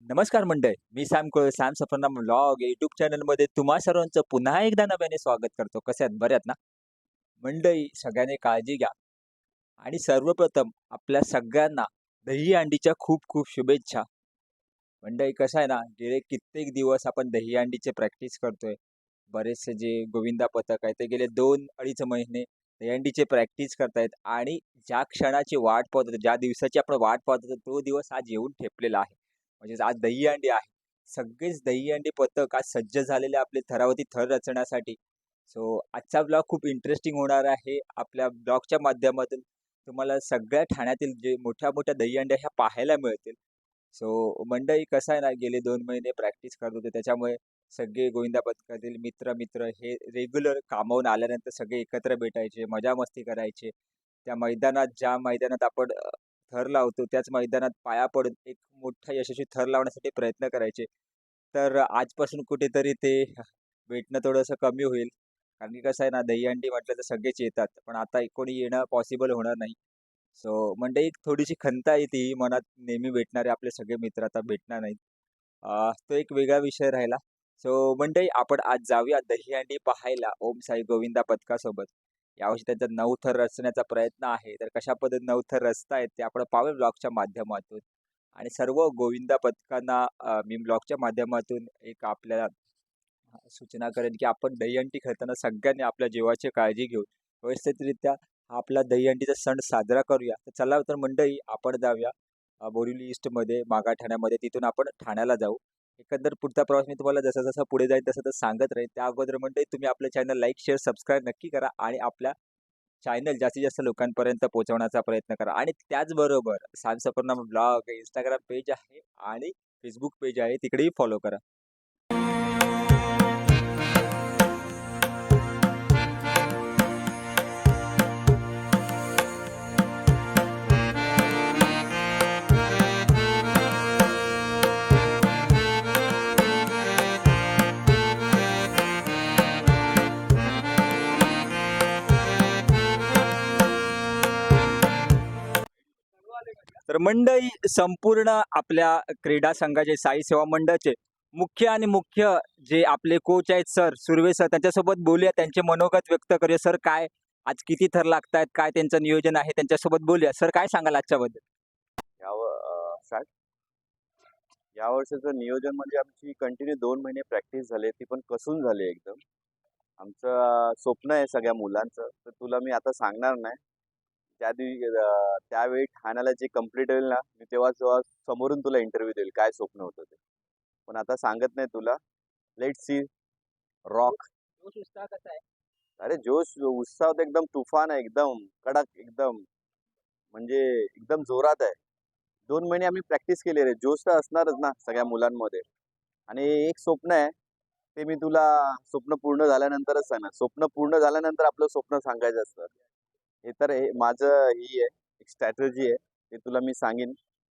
नमस्कार मंडळी. मी Sam सफरना vlog YouTube चॅनलमध्ये तुम्हा सर्वांचं पुन्हा एकदा नव्याने स्वागत करतो. कसे आहेत? बरे आहेत ना? मंडळी सगळ्यांनी काळजी घ्या आणि सर्वप्रथम आपल्या सगळ्यांना दहीहंडीच्या खूप खूप शुभेच्छा. मंडळी कसं आहे ना, गेले कित्येक दिवस आपण दहीहंडीची प्रॅक्टिस करतोय. बरेचसे जे गोविंदा पथक आहे ते गेले 2-2.5 महिने दहीहंडीची प्रॅक्टिस करतायत आणि ज्या क्षणाची वाट पाहत होतो, ज्या दिवसाची आपण वाट पाहत होतो, तो दिवस आज येऊन ठेपलेला आहे. म्हणजेच आज दहीहंडी आहे. सगळेच दहीहंडी पथक आज सज्ज झालेले आपले थरावरती थर रचण्यासाठी. सो आजचा ब्लॉग खूप इंटरेस्टिंग होणार आहे. आपल्या ब्लॉगच्या माध्यमातून तुम्हाला सगळ्या ठाण्यातील जे मोठ्या-मोठ्या दहीहंड्या ह्या पाहायला मिळतील. सो मंडळी कसं आहे ना, गेले 2 महिने प्रॅक्टिस करत होते. त्याच्यामुळे सगळे गोविंदा पथकातील मित्र-मित्र हे रेग्युलर कामावून आल्यानंतर सगळे एकत्र भेटायचे, मजा-मस्ती करायचे. त्या मैदानात ज्या मैदानात आपण थर लावतो, त्याच मैदानात पाया पडून एक मोठा यशस्वी थर लावण्यासाठी प्रयत्न करायचे. तर आजपासून कुठेतरी ते भेटणं थोडंसं कमी होईल. कारण की कसं आहे ना, दहीहंडी म्हटलं तर सगळेच येतात. पण आता कोणी येणं पॉसिबल होणार नाही. सो मंडळी एक थोडीशी खंत आहे ती मनात नेहमी भेटणारे आपले सगळे मित्र आता भेटणार नाहीत. तो एक वेगळा विषय राहिला. सो मंडळी आपण आज जाऊया दहीहंडी पाहायला ओम साई गोविंदा पथकासोबत. यावर्षी त्यांचा नवथर रचण्याचा प्रयत्न आहे. तर कशा पद्धतीने नवथर रचतायत ते आपण पाहूया ब्लॉगच्या माध्यमातून. आणि सर्व गोविंदा पथकांना मी ब्लॉगच्या माध्यमातून एक आपल्याला सूचना करेन, की आपण दहीहंडी खेळताना सगळ्यांनी आपल्या जीवाची काळजी घेऊन व्यवस्थितरित्या हा आपला दहीहंडीचा सण साजरा करूया. तर चला तर मंडळी आपण जाऊया बोरिवली ईस्टमध्ये, मागा ठाण्यामध्ये तिथून आपण ठाण्याला जाऊ. एकंदर पुढचा प्रवास मी तुम्हाला जसा-जसा पुढे जाईल तसं-तसं सांगत राहीन. त्या अगोदर मंडळी तुम्ही आपलं चॅनल लाईक, शेअर, सबस्क्राईब नक्की करा आणि आपल्या चॅनल जास्तीत जास्त लोकांपर्यंत पोहोचवण्याचा प्रयत्न करा. आणि त्याचबरोबर सांग सफरनामा ब्लॉग Instagram पेज आहे आणि Facebook पेज आहे, तिकडेही फॉलो करा. तर मंडळी संपूर्ण आपल्या क्रीडा संघाचे साई सेवा मंडळाचे मुख्य जे आपले कोच आहेत सर सुर्वे सर त्यांच्यासोबत बोलूया. त्यांचे मनोगत व्यक्त करूया. सर काय आज किती थर लागतायत? काय त्यांचं नियोजन आहे? त्यांच्यासोबत बोलूया. सर काय सांगाल आजच्याबद्दल? साठ या वर्षाचं नियोजन म्हणजे आमची कंटिन्यू 2 महिने प्रॅक्टिस झाली ती पण कसून झाली एकदम. आमचं स्वप्न आहे सगळ्या मुलांचं, तर तुला मी आता सांगणार नाही. त्यावेळी ठाण्याला जे कंप्लीट होईल ना, मी तेव्हा तेव्हा समोरून तुला इंटरव्ह्यू देईल काय स्वप्न होतं ते. पण आता सांगत नाही तुला. Let's see. रॉक. जोश उत्साह कसा आहे? अरे जोश उत्साह तर एकदम तुफान आहे, एकदम कडक एकदम. म्हणजे एकदम जोरात आहे. 2 महिने आम्ही प्रॅक्टिस केली रे. जोश तर असणारच ना सगळ्या मुलांमध्ये. आणि एक स्वप्न आहे, ते मी तुला स्वप्न पूर्ण झाल्यानंतरच सांगणार. स्वप्न पूर्ण झाल्यानंतर आपलं स्वप्न सांगायचं असतं. हे माझं ही आहे, एक स्ट्रॅटेजी आहे. ते तुला मी सांगेन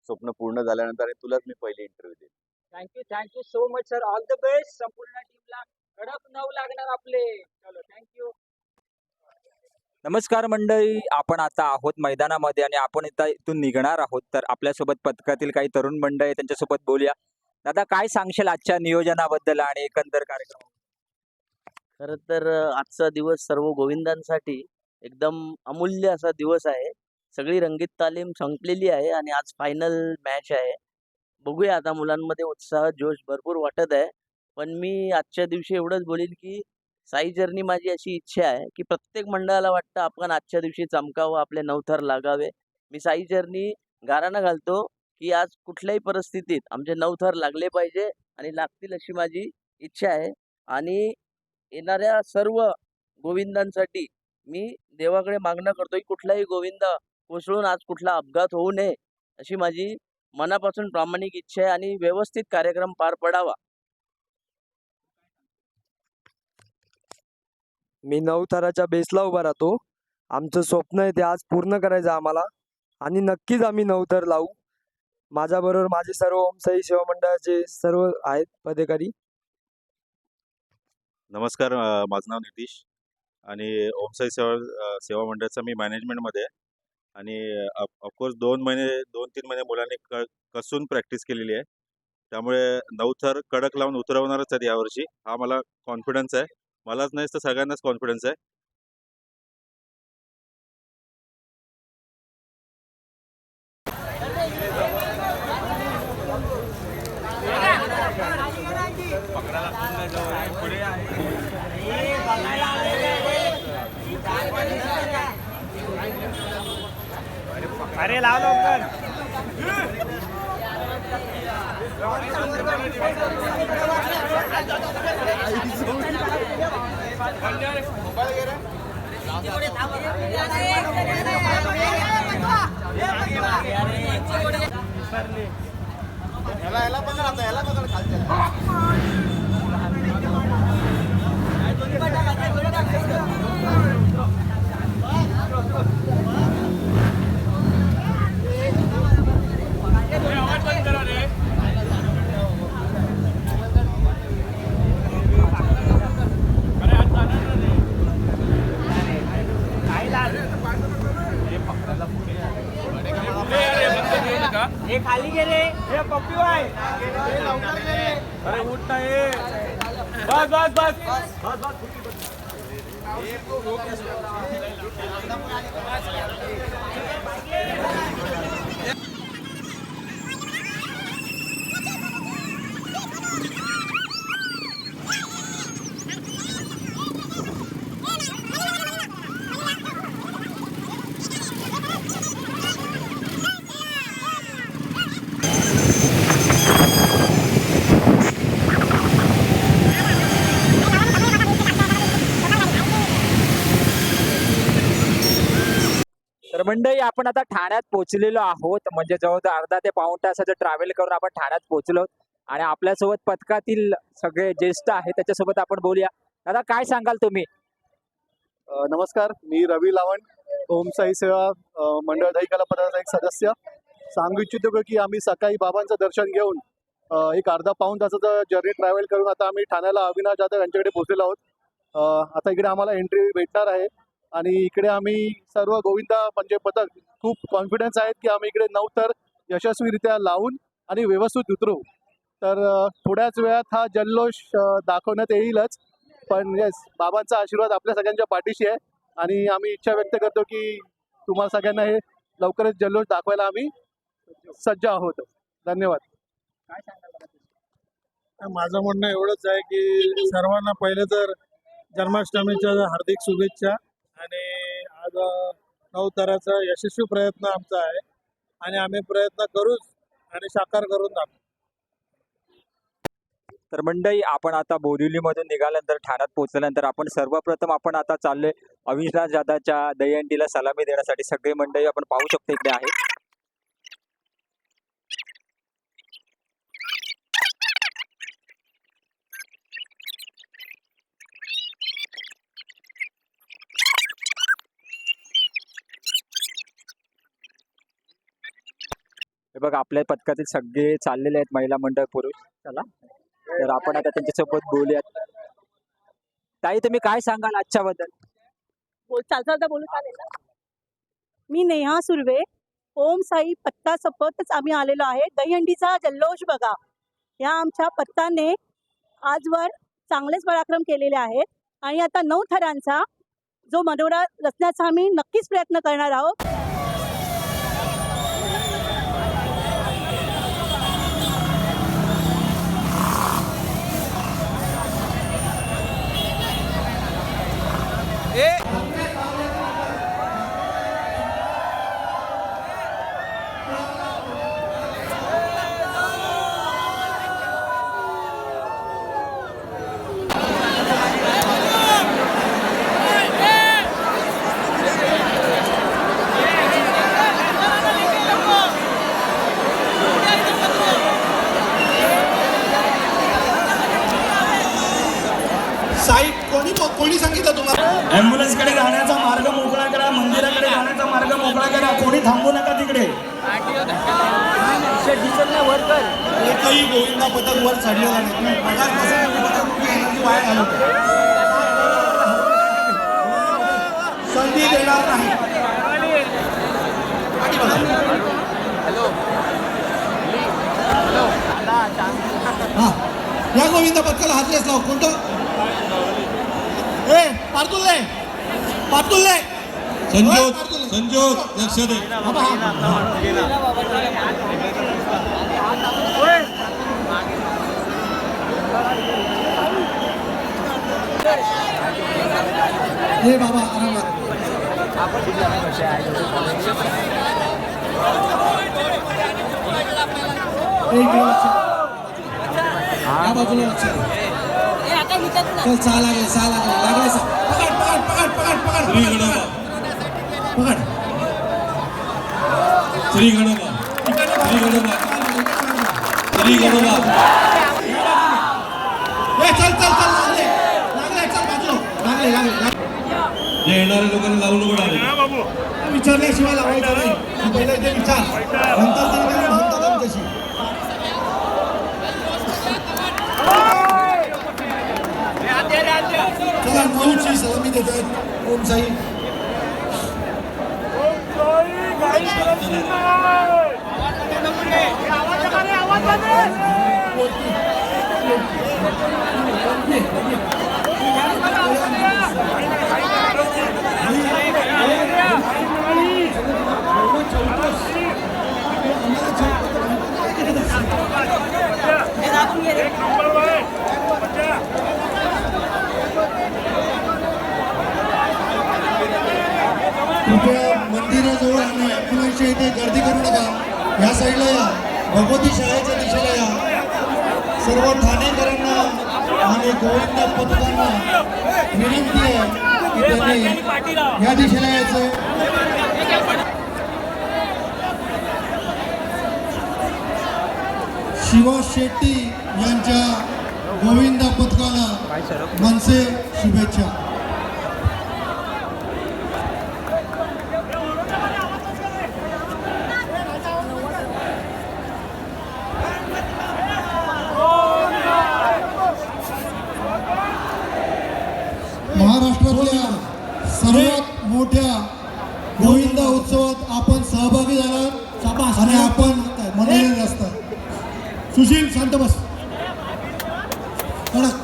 स्वप्न पूर्ण झाल्यानंतर आणि तुलाच मी पहिले इंटरव्ह्यू देईन. Thank you so much sir. All the best. संपूर्ण टीमला कडक 9 लागणार आपले. चलो थँक नमस्कार मंडळी. आपण आता आहोत मैदानामध्ये आणि आपण इथून निघणार आहोत. तर आपल्यासोबत पथकातील काही तरुण मंडळी आहे, त्यांच्यासोबत बोलूया. दादा काय सांगशील आजच्या नियोजनाबद्दल आणि एकंदर कार्यक्रम? खरं तर आजचा दिवस सर्व गोविंदांसाठी एकदम अमूल्य असा दिवस आहे. सगळी रंगीत तालीम संपलेली आहे आणि आज फायनल मॅच आहे. बघूया आता मुलांमध्ये उत्साह, जोश भरपूर वाटत आहे. पण मी आजच्या दिवशी एवढंच बोलीन, की साई जर्नी माझी अशी इच्छा आहे, की प्रत्येक मंडळाला वाटतं आपण आजच्या दिवशी चमकावं, आपले नवथर लागावे. मी साई जर्नी गाऱ्हाणं घालतो, की आज कुठल्याही परिस्थितीत आमचे नवथर लागले पाहिजे आणि लागतील अशी माझी इच्छा आहे. आणि येणाऱ्या सर्व गोविंदांसाठी मी देवाकडे मागणं करतो, की कुठलाही गोविंद कोसळून आज कुठला अपघात होऊ नये, अशी माझी मनापासून प्रामाणिक इच्छा आहे आणि व्यवस्थित कार्यक्रम पार पडावा. मी 9 थराच्या बेसला उभा राहतो. आमचं स्वप्न आहे ते आज पूर्ण करायचं आम्हाला आणि नक्कीच आम्ही 9 थर लावू. माझ्याबरोबर माझे सर्व ओमसाई सेवा मंडळाचे सर्व आहेत पदाधिकारी. नमस्कार. माझं नाव नितीश आणि ओमसाई सेवा मंडळाचा मी मॅनेजमेंटमध्ये आहे. आणि ऑफकोर्स 2-3 महिने मुलांनी कसून प्रॅक्टिस केलेली आहे. त्यामुळे 9 थर कडक लावून उतरवणारच आहेत यावर्षी, हा मला कॉन्फिडन्स आहे. मलाच नाही तर सगळ्यांनाच कॉन्फिडन्स आहे. अरे लाव लवकर. हे खाली गेले. हे पप्पी आहे. अरे उठ ना ये. बस बस बस. तर मंडळी आपण आता ठाण्यात पोहोचलेलो आहोत. म्हणजे जवळजवळ अर्धा ते पाऊण तासाचं ट्रॅव्हल करून आपण ठाण्यात पोहोचलो आणि आपल्यासोबत पथकातील सगळे ज्येष्ठ आहेत त्याच्यासोबत आपण बोलूया. दादा काय सांगाल तुम्ही? नमस्कार, मी रवी लावण, ओम साई सेवा मंडळ दहिकाला पदाचा एक सदस्य. सांगू इच्छितो की आम्ही सकाळी बाबांचं दर्शन घेऊन एक अर्धा पाऊण तासाचं जर्नी ट्रॅव्हल करून आता आम्ही ठाण्याला अविनाश जाधव यांच्याकडे पोहोचलेलो आहोत. आता इकडे आम्हाला एंट्री भेटणार आहे आणि इकडे आम्ही सर्व गोविंदा म्हणजे पथक खूप कॉन्फिडन्स आहेत की आम्ही इकडे 9 थर यशस्वीरित्या लावून आणि व्यवस्थित उतरू. तर थोड्याच वेळात हा जल्लोष दाखवण्यात येईलच. पण येस, बाबांचा आशीर्वाद आपल्या सगळ्यांच्या पाठीशी आहे आणि आम्ही इच्छा व्यक्त करतो की तुम्हाला सगळ्यांना हे लवकरच जल्लोष दाखवायला आम्ही सज्ज आहोत. धन्यवाद. माझं म्हणणं एवढंच आहे की सर्वांना पहिले तर जन्माष्टमीच्या हार्दिक शुभेच्छा. आणि आज 9 थराचा यशस्वी प्रयत्न आमचा आहे आणि आम्ही प्रयत्न करूच आणि साकार करून दाखवू. तर मंडळी आपण आता बोरिवलीमधून निघाल्यानंतर ठाण्यात पोहोचल्यानंतर आपण सर्वप्रथम आपण आता चाललोय अविनाश दादाच्या दहीहंडीला सलामी देण्यासाठी. सगळे मंडळी आपण पाहू शकतो इकडे आहे. हे बघा आपल्या पथकातील सगळे चाललेले आहेत, महिला मंडळ, पुरुष. चला तर आपण आता त्यांच्यासोबत बोलूयात. ताई तुम्ही काय सांगाल आजच्या बद्दल? चालता बोलू चालेल ना. मी नेहा सुर्वे, ओम साई पत्ता सपतच आम्ही आलेलो आहे. दहीहंडीचा जल्लोष बघा. या आमच्या पत्ताने आजवर चांगलेच पराक्रम केलेले आहेत आणि आता 9 थरांचा जो मनोरा रचण्याचा आम्ही नक्कीच प्रयत्न करणार आहोत. कोणी सांगितलं तुम्हाला? ॲम्ब्युलन्स कडे जाण्याचा मार्ग मोकळा करा, मंदिराकडे जाण्याचा मार्ग मोकळा करा, कोणी थांबू नका तिकडे. एकही गोविंदा पथक वर चढलेला नाही. संधी देणार नाही. हॅलो हा या गोविंदा पथकाला हातलेच लाव. कोणतं ए पारतुल्ले पारतुल्ले संजोत लक्ष दे. हे बाबा आरामात. या बाजूला लक्ष दे. चल सहा लागले लागले पकड पकड पकड पकड पकड पकड श्री गणोबा श्री गणोबा श्री गणोबा. चल चल चल लागले लागले चल बाजूला लागले. येणाऱ्या लोकांना लावू नको डायरेक्ट. विचारल्याशिवाय लावायचं नाही. पहिले ते विचार नंतर ते म्हणतात कशी. चला 9ची सलामी देत आहेत ओम साई. कृपया मंदिराजवळ आणि ॲम्ब्युलन्सच्या इथे गर्दी करू नका. ह्या साईडला या. भगवती शाळेच्या दिशेला या. सर्व ठाणेकरांना आणि गोविंदा पथकांना विनंती आहे की त्यांनी या दिशेला यायचं. शिवा शेट्टी यांच्या गोविंदा पथकाला मनसे शुभेच्छा. महाराष्ट्रातल्या सर्वात मोठ्या गोविंदा उत्सवात आपण सहभागी झालात आणि आपण मनोरंजन असतात. सुशील शांत बस. कडक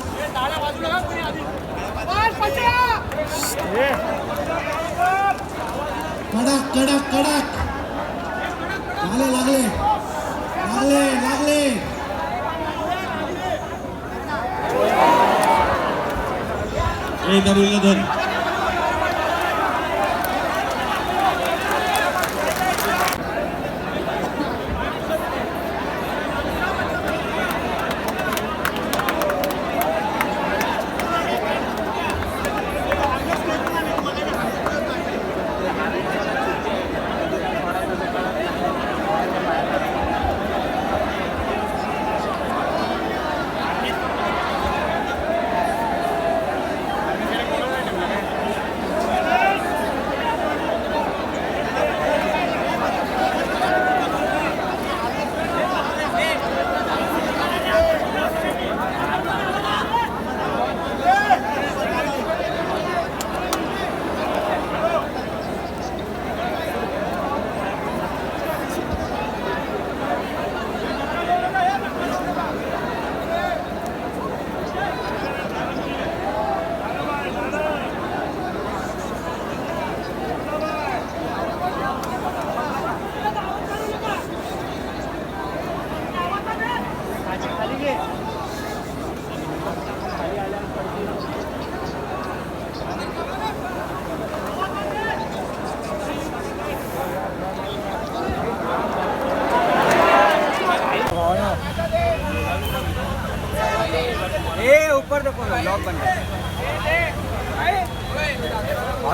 कडक कडक कडक. लागले लागले लागले लागले. धर.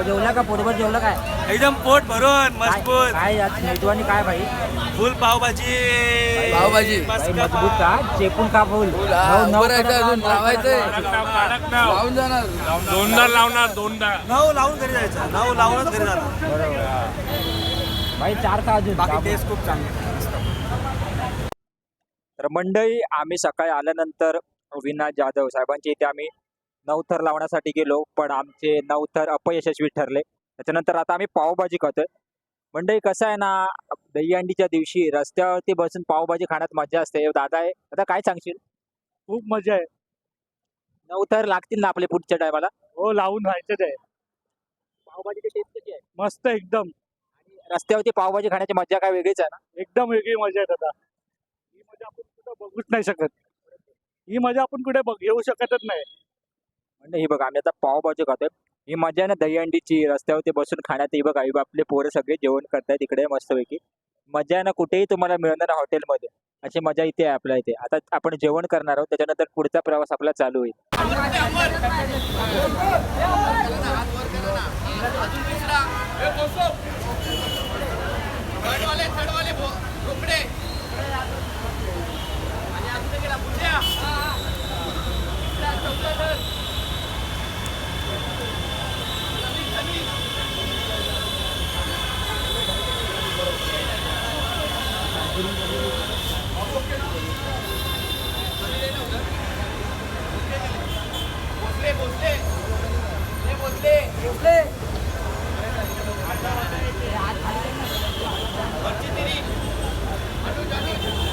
जेवला का पोटभर जेवला काय? एकदम पोट भरून मजबूत. काय आज मेजवानी काय भाई? फुल पावभाजी भाई मजबूत का चेपून का फुल दोनदा लावणार दोनदा नऊ लावून घरी जायचं. नऊ लावूनच घरी जाणार भाई. 4 का अजून बाकी टेस्ट खूप चांगली. तर मंडळी आम्ही सकाळी आल्यानंतर विनायक जाधव साहेबांच्या इथे आम्ही 9 थर लावण्यासाठी गेलो, पण आमचे 9 थर अपयशस्वी ठरले. त्याच्यानंतर आता आम्ही पावभाजी खातोय. मंडळी कसं आहे ना, दहीहंडीच्या दिवशी रस्त्यावरती बसून पावभाजी खाण्यात मजा असते. हे दादा आहे, आता काय सांगशील? खूप मजा आहे. 9 तर लागतील ना आपले पुढच्या टायमाला? हो, लावून राहायचंच आहे. पावभाजीची टेस्ट कशी आहे? मस्त एकदम. आणि रस्त्यावरती पावभाजी खाण्याची मजा काय वेगळीच आहे ना? एकदम वेगळी मजा आहे दादा. ही मजा आपण कुठं बघूच नाही शकत. ही मजा आपण कुठे घेऊ शकतच नाही. म्हणजे ही बघा, आम्ही आता पावभाजी खातोय. ही मजा आहे ना दहीहंडीची, रस्त्यावरती बसून खाण्यात. ही बघा, ही आपले पोरं सगळे जेवण करतायत इकडे मस्तपैकी. मजा आहे ना, कुठेही तुम्हाला मिळणार हॉटेलमध्ये. अशी मजा इथे आहे आपल्या इथे. आता आपण जेवण करणार आहोत, त्याच्यानंतर पुढचा प्रवास आपला चालू होईल.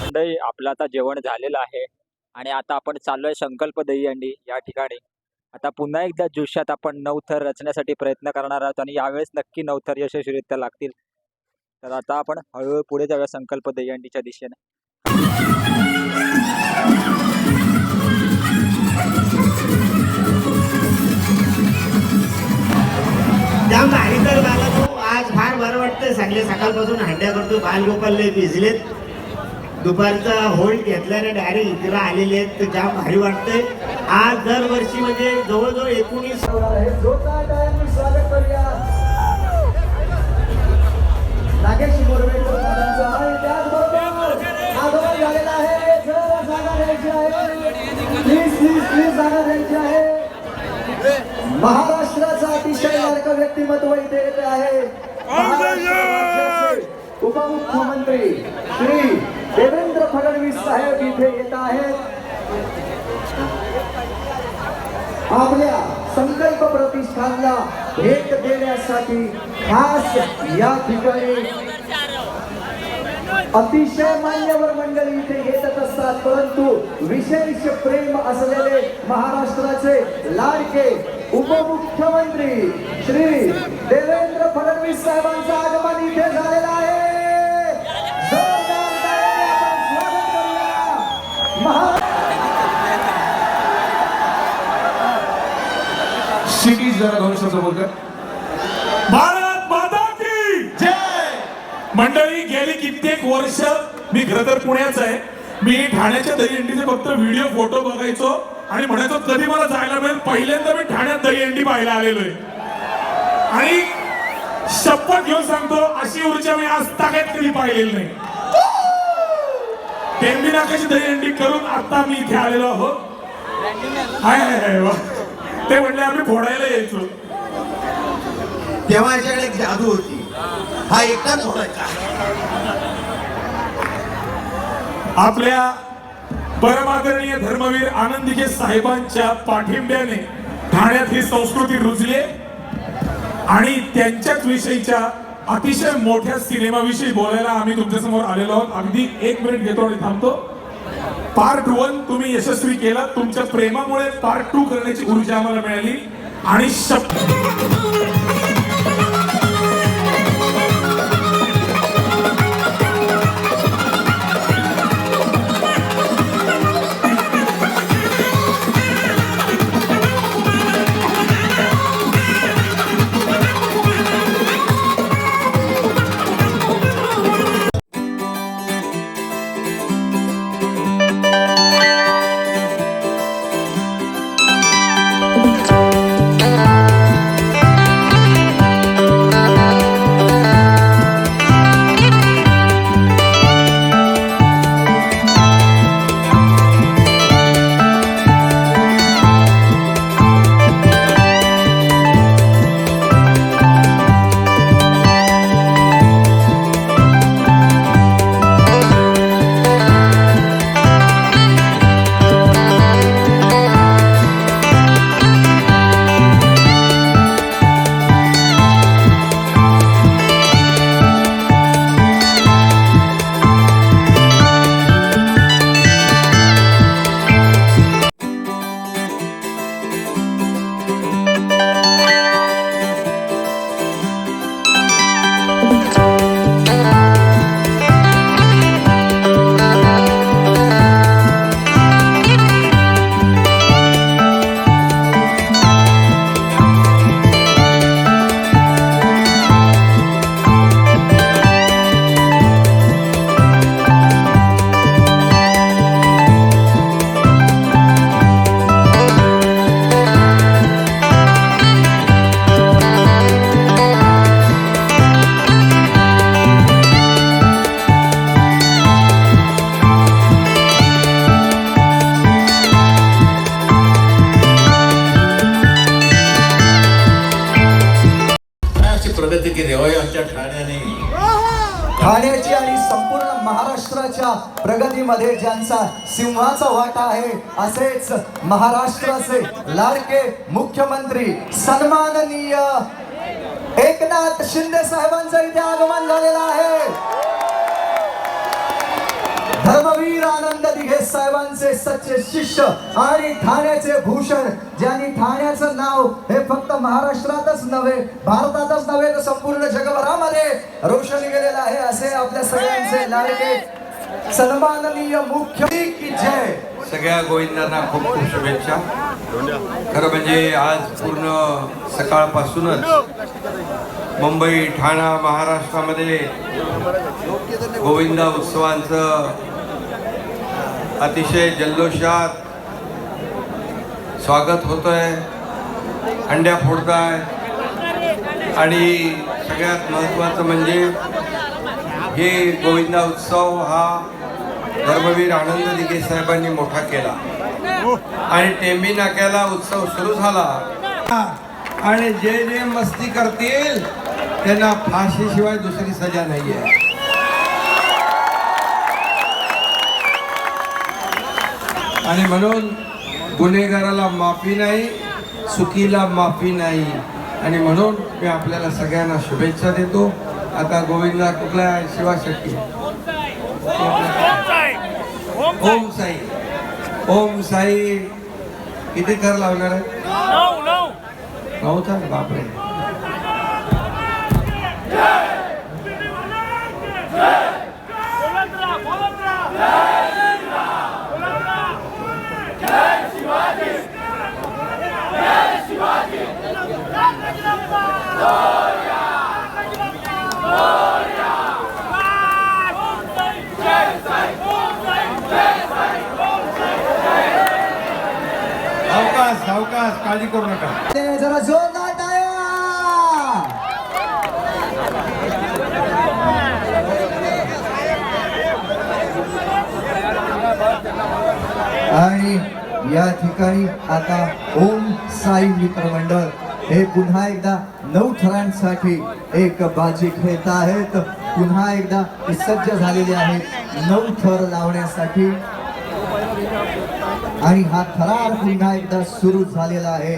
मंडळी, आपलं आता जेवण झालेलं आहे आणि आता आपण चाललोय संकल्प दहीहंडी या ठिकाणी. आता पुन्हा एकदा जोशात आपण 9 थर रचण्यासाठी प्रयत्न करणार आहोत आणि यावेळेस नक्की 9 थर यशस्वीरित्या लागतील. तर आता आपण हळूहळू पुढे जाऊया संकल्प दहीहंडीच्या दिशेने. त्या माहितर झाला तो आज फार बरं वाटतंय. सगळे सकाळपासून हंड्या करतो. बालगोपालले भिजलेत. दुपारचा होल्ड घेतल्याने डायरेक्ट इकडे आलेले आहेत. तर जाम भारी वाटतंय. आज दरवर्षी म्हणजे जवळजवळ 19 स्वागत करूया नागेश मोरवेकर दादांचं आणि त्याचबरोबर आगमन झालेलं आहे. जर जागा द्यायची आहे, प्लीज जागा द्यायची आहे. महाराष्ट्राचा अतिशय लाडकं व्यक्तिमत्व इथे येत आहे. महाराष्ट्राचे उपमुख्यमंत्री श्री देवेंद्र फडणवीस साहेब इथे येत आहेत. आपल्या संकल्प प्रतिष्ठानला भेट देण्यासाठी खास या ठिकाणी अतिशय मान्यवर मंडळी इथे येतच असतात. परंतु विशेष प्रेम असलेले महाराष्ट्राचे लाडके उपमुख्यमंत्री श्री देवेंद्र फडणवीस साहेबांचं आगमन इथे झालेलं आहे. जोरदार टाळ्यांनी आपण स्वागत करूया. क्षितिज जरा 2 शब्द बोलकर. भारत माता की जय. मंडळी, गेली कित्येक वर्ष मी खरं तर पुण्याचा आहे. मी ठाण्याच्या दहीहंडीचे फक्त व्हिडिओ फोटो बघायचो आणि म्हणायचो कधी मला जायला मिळेल. पहिल्यांदा मी ठाण्यात दहीहंडी पाहायला आलेलो आहे आणि शपथ घेऊन सांगतो, अशी ऊर्जा मी आज ताकद कधी पाहिलेली नाही. टेंबी नाकाची दहीहंडी करून आता मी इथे आलेलो आहोत. हाय वा. ते म्हणले आम्ही फोडायला यायचो. तेव्हा याच्याकडे एक जादू होती. हा एकटाच फोडायचा. आपल्या परमादरणीय धर्मवीर आनंदीके साहेबांच्या पाठिंब्याने ठाण्यात ही संस्कृती रुजली आणि त्यांच्याच विषयीच्या अतिशय मोठ्या सिनेमाविषयी बोलायला आम्ही तुमच्यासमोर आलेलो आहोत. अगदी 1 मिनिट घेतो आणि थांबतो. पार्ट 1 तुम्ही यशस्वी केला. तुमच्या प्रेमामुळे पार्ट 2 करण्याची ऊर्जा आम्हाला मिळाली आणि प्रगतीमध्ये ज्यांचा सिंहाचा वाटा आहे असेच महाराष्ट्राचे लाडके मुख्यमंत्री सन्माननीय एकनाथ शिंदे साहेबांचं इथे आगमन झालेलं आहे. धर्मवीर आनंद दिघे साहेबांचे सच्चे शिष्य आणि ठाण्याचे भूषण, ज्यांनी ठाण्याचं नाव हे फक्त महाराष्ट्रातच नव्हे भारतातच नव्हे तर संपूर्ण जगभरामध्ये रोशन केलेलं आहे, असे आपल्या सगळ्यांचे लाडके सन्माननीय मुख्यमंत्री की जय. सगळ्या गोविंदांना खूप खूप शुभेच्छा. खरं म्हणजे आज पूर्ण सकाळपासूनच मुंबई ठाणा महाराष्ट्रामध्ये गोविंदा उत्सवांचं अतिशय जल्लोषात स्वागत होतंय, हंड्या फोडताय आणि सगळ्यात महत्त्वाचं म्हणजे हे गोविंदा उत्सव हा धर्मवीर आनंद दिघे साहेबांनी मोठा केला आणि टेंबी नाक्याला उत्सव सुरू झाला आणि जे जे मस्ती करतील त्यांना फाशीशिवाय दुसरी सजा नाहीये. आणि म्हणून गुन्हेगाराला माफी नाही, चुकीला माफी नाही आणि म्हणून मी आपल्याला सगळ्यांना शुभेच्छा देतो. आता गोविंदा कुठला शिवाशक्ती ओम साई. ओम साई किती थर लावणार आहे? 9 थर. बापरे. सावकाश सावकाश, काळजी करू नका. जरा जोरदार टाळ्या. आणि या ठिकाणी आता ओम साई मित्रमंडळ हे पुन्हा एकदा 9 थरांसाठी एक बाजी खेळत आहेत. पुन्हा एकदा ते सज्ज झालेले आहेत 9 थर लावण्यासाठी आणि हा थरार पुन्हा एकदा सुरू झालेला आहे.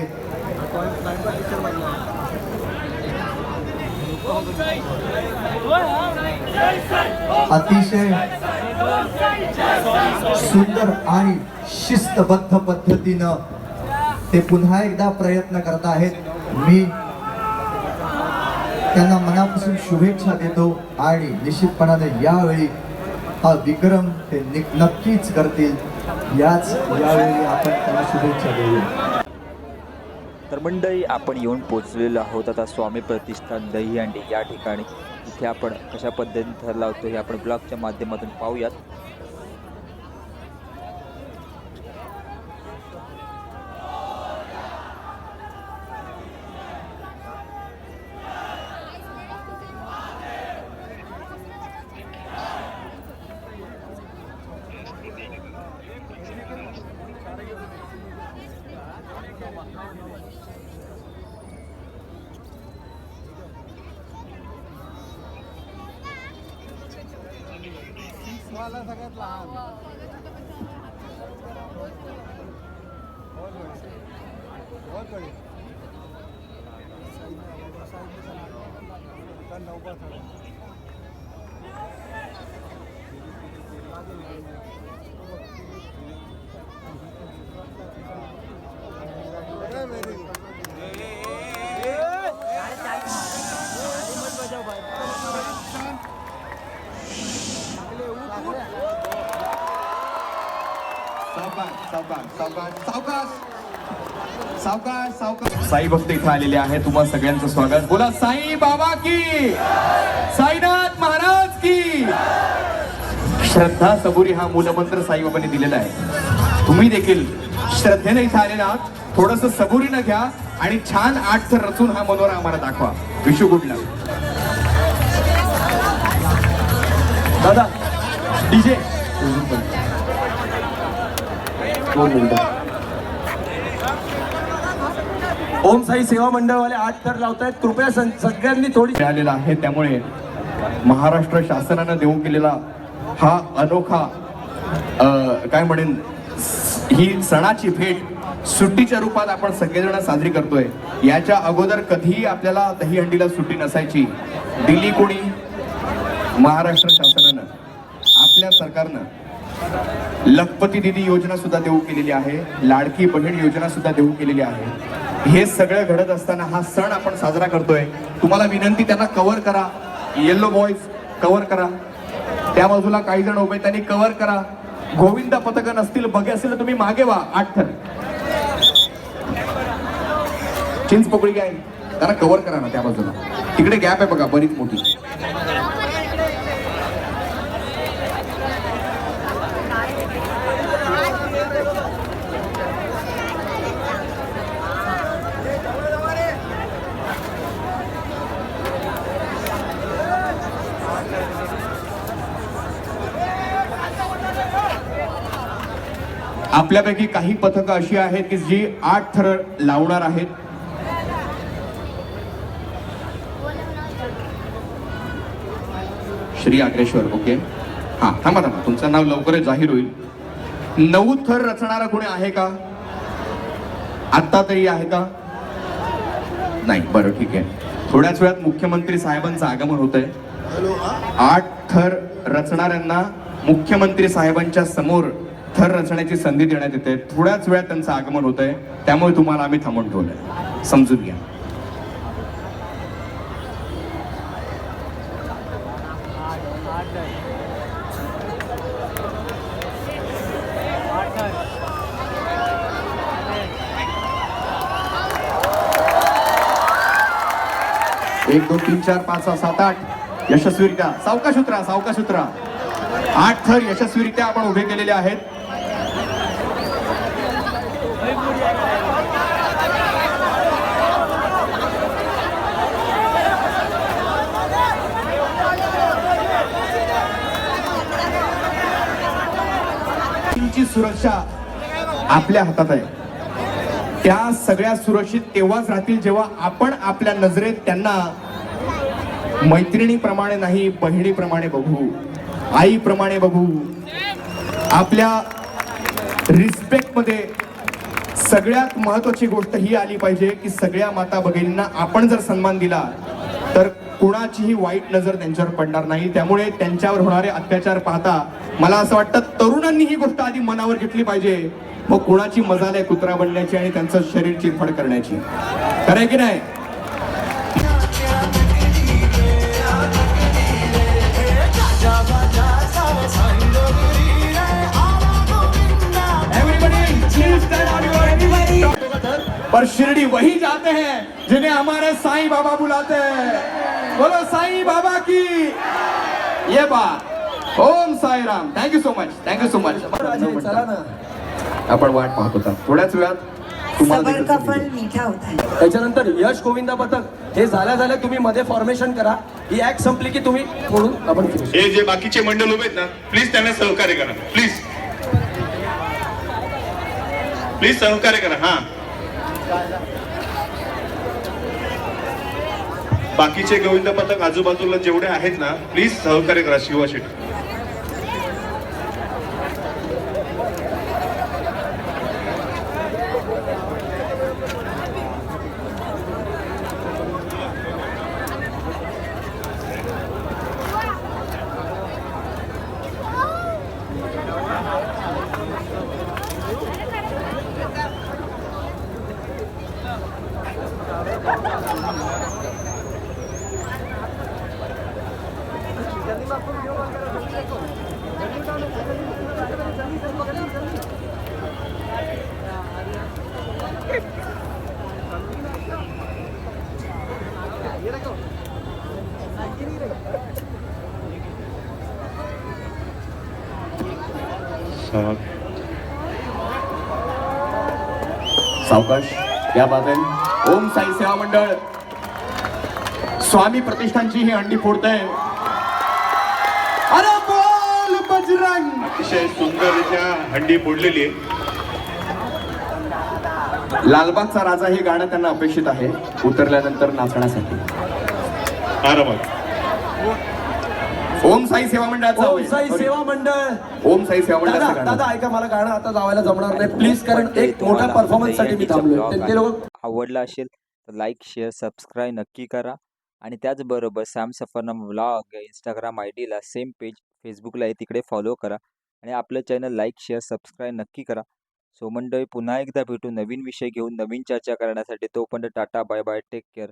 अतिशय सुंदर आणि शिस्तबद्ध पद्धतीनं ते पुन्हा एकदा प्रयत्न करत आहेत. मी त्यांना मनापासून शुभेच्छा देतो आणि निश्चितपणाने यावेळी हा विक्रम ते नक्कीच करतील. यावेळी आपण त्यांना शुभेच्छा देऊया. तर मंडळी, आपण येऊन पोचलेलो आहोत आता स्वामी प्रतिष्ठान दहीहंडी या ठिकाणी. इथे आपण कशा पद्धतीने थर लावतो हे आपण ब्लॉगच्या माध्यमातून पाहूयात. सगळ्यात लहान साई भक्त इथे आलेले आहे. तुम्हा सगळ्यांचं स्वागत. बोला साई बाबा की, साईनाथ महाराज की. श्रद्धा सबुरी हा मूलमंत्र साईबाबांनी दिलेला आहे. तुम्ही देखील श्रद्धेने इथे आलेला आहात. थोडस सबुरीनं घ्या आणि छान 8 थर रचून हा मनोरा आम्हाला दाखवा. विशू गुड लक. दादा डीजे ओम साई सेवा मंडळवाले 8 थर लावतायत. कृपया सगळ्यांनी थोडी मिळालेला आहे. त्यामुळे महाराष्ट्र शासनानं देऊ केलेला हा अनोखा काय म्हणेन ही सणाची भेट सुट्टीच्या रूपात आपण सगळेजण साजरी करतोय. याच्या अगोदर कधीही आपल्याला दहीहंडीला सुट्टी नसायची. दिल्ली कोणी, महाराष्ट्र शासनानं, आपल्या सरकारनं लखपती दिदी योजना सुद्धा देऊ केलेली आहे, लाडकी बहीण योजना सुद्धा देऊ केलेली आहे. हे सगळं घडत असताना हा सण आपण साजरा करतोय. तुम्हाला विनंती, त्यांना कव्हर करा. येल्लो बॉयज कव्हर करा. त्या बाजूला काही जण उभे, त्यांनी कव्हर करा. गोविंदा पथक नसतील, बघे असेल तर तुम्ही मागे व्हा. 8 थर चिंचपोकळी काय त्यांना कव्हर करा ना. त्या बाजूला तिकडे गॅप आहे बघा, बरीच मोठी. आपल्यापैकी काही पथकं अशी आहेत की जी 8 थर लावणार आहेत. श्री अग्रेश्वर, ओके. हा, थांबा थांबा, तुमचं नाव लवकरच जाहीर होईल. 9 थर रचणारा कोणी आहे का? आत्ता तरी आहे का? नाही, बरं ठीक आहे. थोड्याच वेळात मुख्यमंत्री साहेबांचं आगमन होत आहे. 8 थर रचणाऱ्यांना मुख्यमंत्री साहेबांच्या समोर थर रचण्याची संधी देण्यात येते. थोड्याच वेळात त्यांचं आगमन होत आहे, त्यामुळे तुम्हाला आम्ही थांबवून ठेवलंय, समजून घ्या. एक 2 3 4 5 6 7 8 यशस्वीरित्या, सावकाश उतरा, सावकाश उतरा. 8 थर यशस्वीरित्या आपण उभे केलेले आहेत. सुरक्षा आपल्या हातात आहे. त्या सगळ्या सुरक्षित तेव्हाच राहतील जेव्हा आपण आपल्या नजरेत त्यांना मैत्रिणीप्रमाणे नाही, बहिणीप्रमाणे बघू, आईप्रमाणे बघू. आपल्या रिस्पेक्ट मध्ये सगळ्यात महत्वाची गोष्ट ही आली पाहिजे की सगळ्या माता भगिनींना आपण जर सन्मान दिला तर कुणाचीही वाईट नजर त्यांच्यावर पडणार नाही. त्यामुळे त्यांच्यावर होणारे अत्याचार पाहता मला असं वाटतं तरुणांनी ही गोष्ट आधी मनावर घेतली पाहिजे. मग कुणाची मजाल आहे कुत्रा बनण्याची आणि त्यांचं शरीर चिरफड करण्याची. खरंय की नाही? पर शिरडी वही जाते हैं जिन्हें हमारे साईं बाबा बुलाते हैं. बोलो साईं बाबा की. ये बात. Om Sai Ram. Thank you so much, thank you so much. आपण वाट पाहत होता. थोड्याच वेळात तुम्हाला त्याच्यानंतर यश गोविंदा पथक हे झाल्या तुम्ही मध्ये फॉर्मेशन करा. ही ऍक्ट संपली की तुम्ही फोडून आपण हे जे बाकीचे मंडळ उभे आहेत ना, प्लीज त्यांना सहकार्य करा. प्लीज प्लीज सहकार्य करा. हा, बाकीचे गोविंद पथक आजूबाजूला जेवढे आहेत ना, प्लीज सहकार्य करा. शिवा शेट्टी. सावकाश. या बाबतीत ओम साई सेवा मंडळ स्वामी प्रतिष्ठानची ही हंडी फोडतंय. अरे बोल बजरंग. अतिशय सुंदररित्या हंडी फोडलेली आहे. लालबागचा राजा हे गाणं त्यांना अपेक्षित आहे उतरल्यानंतर नाचण्यासाठी. आरामात ओम साई सेवा मंडळाचा ओम होईल. साई सेवा मंडळ. ओम साई सेवा दादा मंडळाचं गाणं. दादा ऐका, मला गाणं आता लावायला जमणार नाही प्लीज, कारण मंडळी, एक मोठ्या तुम्हाला परफॉर्मन्स साठी मी दहीहंडीचा थांबलोय. vlog ते लोक आवडला असेल तर लाईक शेअर सबस्क्राईब नक्की करा. आणि त्याचबरोबर सॅम सफरनम व्लॉग इंस्टाग्राम आयडीला सेम पेज फेसबुकला आहे, तिकडे फॉलो करा. आणि आपलं चॅनल लाईक शेअर सबस्क्राईब नक्की करा. सो मंडळी, पुन्हा एकदा भेटू नवीन विषय घेऊन, नवीन चर्चा करण्यासाठी. तोपर्यंत tata bye bye, take care.